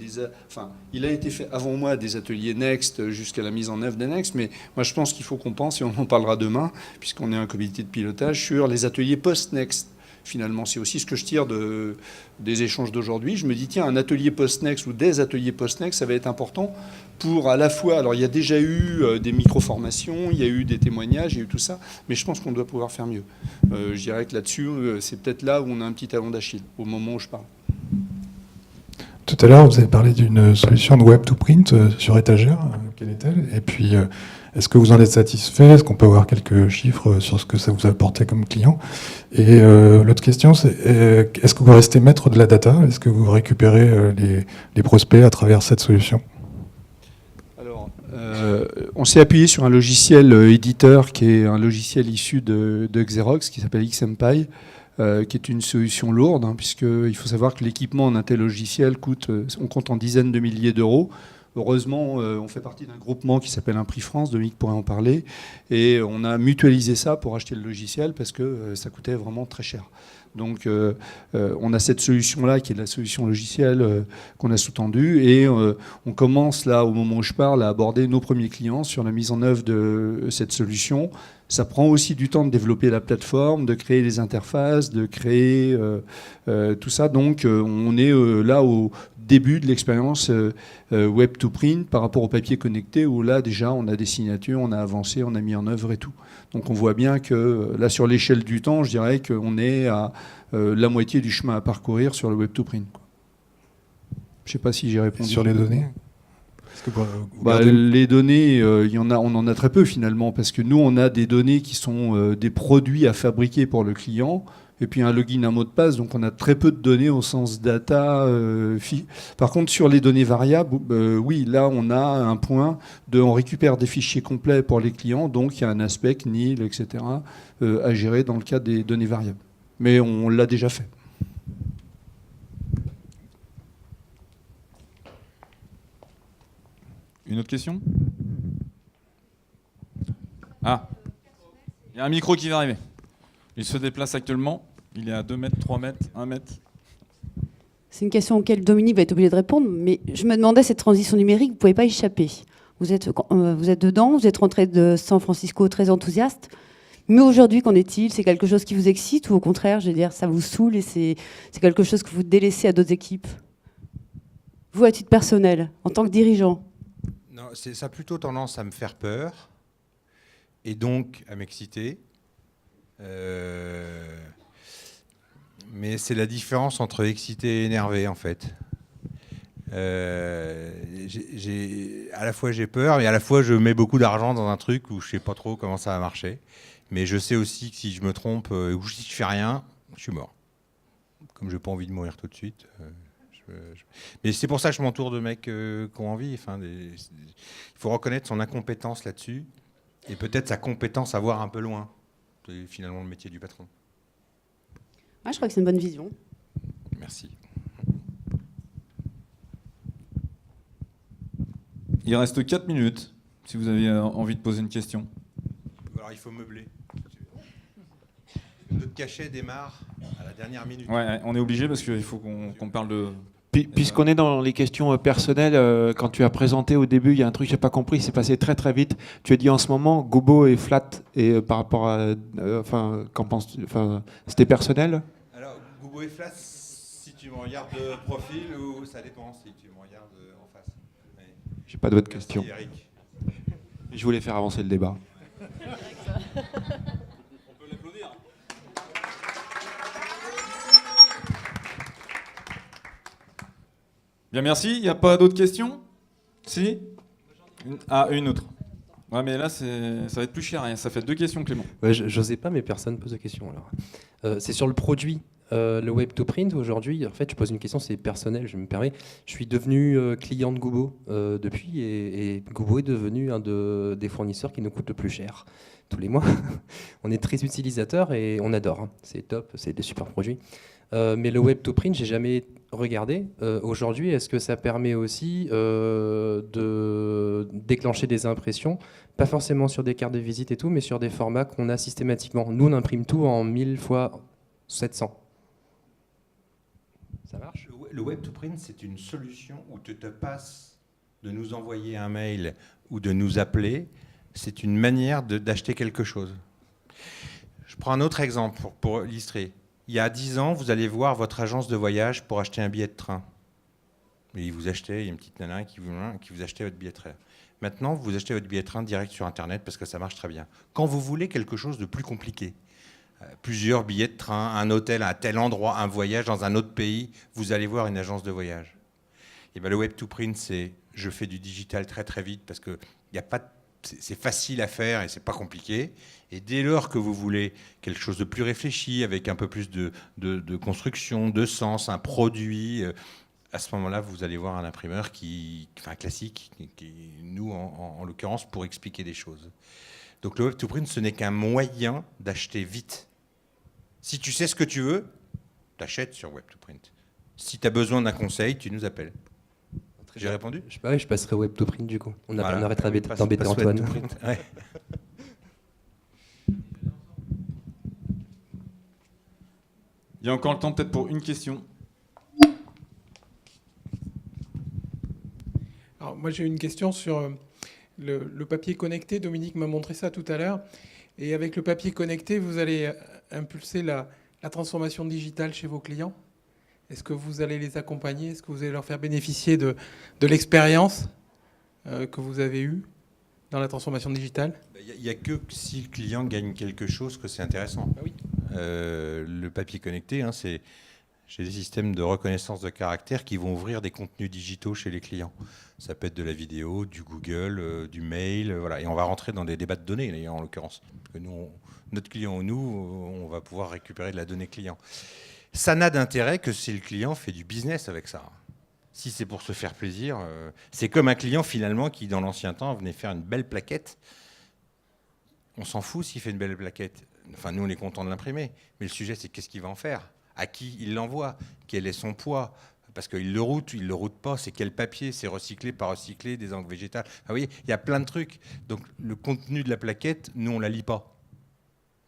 il a été fait avant moi des ateliers Next jusqu'à la mise en œuvre des Next, mais moi je pense qu'il faut qu'on pense, et on en parlera demain, puisqu'on est un comité de pilotage, sur les ateliers post-Next. Finalement, c'est aussi ce que je tire des échanges d'aujourd'hui. Je me dis, tiens, un atelier post-Next ou des ateliers post-Next, ça va être important pour à la fois... Alors, il y a déjà eu des micro-formations, il y a eu des témoignages, il y a eu tout ça, mais je pense qu'on doit pouvoir faire mieux. Je dirais que là-dessus, c'est peut-être là où on a un petit talon d'Achille, au moment où je parle. Tout à l'heure, vous avez parlé d'une solution de web to print sur étagère. Quelle est-elle? Et puis, est-ce que vous en êtes satisfait? Est-ce qu'on peut avoir quelques chiffres sur ce que ça vous a apporté comme client? Et l'autre question, c'est est-ce que vous restez maître de la data? Est-ce que vous récupérez les prospects à travers cette solution? Alors, on s'est appuyé sur un logiciel éditeur qui est un logiciel issu de Xerox qui s'appelle XMPy. Qui est une solution lourde, hein, puisqu'il faut savoir que l'équipement d'un tel logiciel coûte, on compte en dizaines de milliers d'euros. Heureusement, on fait partie d'un groupement qui s'appelle Impris France, Dominique pourrait en parler, et on a mutualisé ça pour acheter le logiciel parce que ça coûtait vraiment très cher. Donc on a cette solution-là qui est la solution logicielle qu'on a sous-tendue, et on commence là, au moment où je parle, à aborder nos premiers clients sur la mise en œuvre de cette solution. Ça prend aussi du temps de développer la plateforme, de créer les interfaces, de créer tout ça. Donc on est là au début de l'expérience web to print par rapport au papier connecté, où là déjà on a des signatures, on a avancé, on a mis en œuvre et tout. Donc on voit bien que là sur l'échelle du temps, je dirais qu'on est à la moitié du chemin à parcourir sur le web to print. Je ne sais pas si j'ai répondu. Sur les données? Les données, on en a très peu finalement, parce que nous, on a des données qui sont des produits à fabriquer pour le client, et puis un login, un mot de passe, donc on a très peu de données au sens data. Par contre, sur les données variables, oui, là, on a un point on récupère des fichiers complets pour les clients, donc il y a un aspect CNIL, etc., à gérer dans le cas des données variables. Mais on l'a déjà fait. Une autre question? Ah, il y a un micro qui va arriver. Il se déplace actuellement. Il est à 2 mètres, 3 mètres, 1 mètre. C'est une question auquel Dominique va être obligé de répondre, mais je me demandais, cette transition numérique, vous ne pouvez pas échapper. Vous êtes dedans, vous êtes rentré de San Francisco très enthousiaste, mais aujourd'hui, qu'en est-il? C'est quelque chose qui vous excite ou au contraire, je veux dire, ça vous saoule et c'est quelque chose que vous délaissez à d'autres équipes? Vous, à titre personnel, en tant que dirigeant? Non, ça a plutôt tendance à me faire peur et donc à m'exciter. Mais c'est la différence entre excité et énervé en fait. À la fois j'ai peur et à la fois je mets beaucoup d'argent dans un truc où je sais pas trop comment ça va marcher. Mais je sais aussi que si je me trompe ou si je fais rien, je suis mort. Comme j'ai pas envie de mourir tout de suite. Mais c'est pour ça que je m'entoure de mecs qui ont envie. Il faut reconnaître son incompétence là-dessus et peut-être sa compétence à voir un peu loin. C'est finalement le métier du patron. Je crois que c'est une bonne vision. Merci. Il reste 4 minutes, si vous avez envie de poser une question. Alors il faut meubler. Notre cachet démarre à la dernière minute. Ouais, on est obligé parce qu'il faut qu'on parle de Puisqu'on est dans les questions personnelles, quand tu as présenté au début, il y a un truc que j'ai pas compris, c'est passé très très vite. Tu as dit en ce moment, Goubo est flat, et par rapport à, qu'en penses-tu, c'était personnel? Alors, Goubo est flat si tu me regardes de profil ou ça dépend si tu me regardes en face. Oui. J'ai pas d'autres questions. Merci, Eric. Je voulais faire avancer le débat. Bien, merci. Il n'y a pas d'autres questions? Si? Une autre. Ouais, mais là, ça va être plus cher. Hein. Ça fait 2 questions, Clément. Ouais, j'osais pas, mais personne pose de questions. Alors, c'est sur le produit, le web to print. Aujourd'hui, en fait, je pose une question, c'est personnel, je me permets. Je suis devenu client de Goubo depuis, et Goubo est devenu un des fournisseurs qui nous coûte le plus cher tous les mois. On est très utilisateurs et on adore. Hein. C'est top, c'est des super produits. Mais le web to print, j'ai jamais regardé. Aujourd'hui, est-ce que ça permet aussi de déclencher des impressions, pas forcément sur des cartes de visite et tout, mais sur des formats qu'on a systématiquement. Nous, on imprime tout en 1000 fois 700. Ça marche? Le web to print, c'est une solution où tu te passes de nous envoyer un mail ou de nous appeler. C'est une manière d'acheter quelque chose. Je prends un autre exemple pour illustrer. Il y a 10 ans, vous allez voir votre agence de voyage pour acheter un billet de train. Et il y a une petite nana qui vous achetait votre billet de train. Maintenant, vous achetez votre billet de train direct sur Internet parce que ça marche très bien. Quand vous voulez quelque chose de plus compliqué, plusieurs billets de train, un hôtel à tel endroit, un voyage dans un autre pays, vous allez voir une agence de voyage. Et bien, le web to print, c'est je fais du digital très très vite parce que y a pas de c'est facile à faire et c'est pas compliqué. Et dès lors que vous voulez quelque chose de plus réfléchi, avec un peu plus de construction, de sens, un produit, à ce moment-là, vous allez voir un imprimeur classique, qui nous, en l'occurrence, pour expliquer des choses. Donc le web to print, ce n'est qu'un moyen d'acheter vite. Si tu sais ce que tu veux, t'achètes sur web to print. Si tu as besoin d'un conseil, tu nous appelles. J'ai répondu? Je passerai web to print du coup. On arrêtera passe d'embêter Antoine. Ouais. Il y a encore le temps peut-être pour une question. Alors, moi j'ai une question sur le papier connecté. Dominique m'a montré ça tout à l'heure. Et avec le papier connecté, vous allez impulser la transformation digitale chez vos clients. Est-ce que vous allez les accompagner? Est-ce que vous allez leur faire bénéficier de l'expérience que vous avez eue dans la transformation digitale? Il n'y a que si le client gagne quelque chose que c'est intéressant. Ah oui. Le papier connecté, j'ai des systèmes de reconnaissance de caractère qui vont ouvrir des contenus digitaux chez les clients. Ça peut être de la vidéo, du Google, du mail, voilà. Et on va rentrer dans des débats de données, d'ailleurs, en l'occurrence. Parce que notre client ou nous, on va pouvoir récupérer de la donnée client. Ça n'a d'intérêt que si le client fait du business avec ça. Si c'est pour se faire plaisir, c'est comme un client finalement qui, dans l'ancien temps, venait faire une belle plaquette. On s'en fout s'il fait une belle plaquette. Enfin, nous, on est content de l'imprimer. Mais le sujet, c'est qu'est-ce qu'il va en faire? À qui il l'envoie? Quel est son poids? Parce qu'il le route, il ne le route pas. C'est quel papier? C'est recyclé, pas recyclé, des encres végétales. Ah, vous voyez, il y a plein de trucs. Donc, le contenu de la plaquette, nous, on ne la lit pas.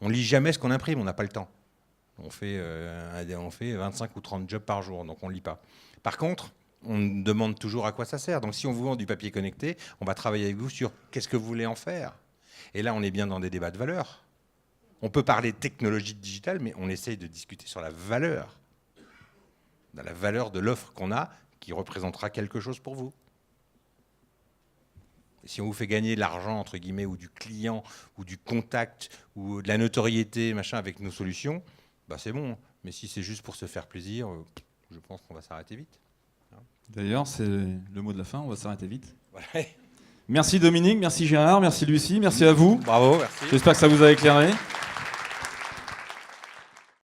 On ne lit jamais ce qu'on imprime, on n'a pas le temps. On fait 25 ou 30 jobs par jour, donc on ne lit pas. Par contre, on demande toujours à quoi ça sert. Donc si on vous vend du papier connecté, on va travailler avec vous sur qu'est-ce que vous voulez en faire. Et là, on est bien dans des débats de valeur. On peut parler de technologie digitale, mais on essaye de discuter sur la valeur. Dans la valeur de l'offre qu'on a, qui représentera quelque chose pour vous. Et si on vous fait gagner de l'argent, entre guillemets, ou du client, ou du contact, ou de la notoriété, machin, avec nos solutions, bah c'est bon. Mais si c'est juste pour se faire plaisir, je pense qu'on va s'arrêter vite. D'ailleurs, c'est le mot de la fin, on va s'arrêter vite. Voilà. Merci Dominique, merci Gérard, merci Lucie, merci à vous. Bravo, merci. J'espère que ça vous a éclairé.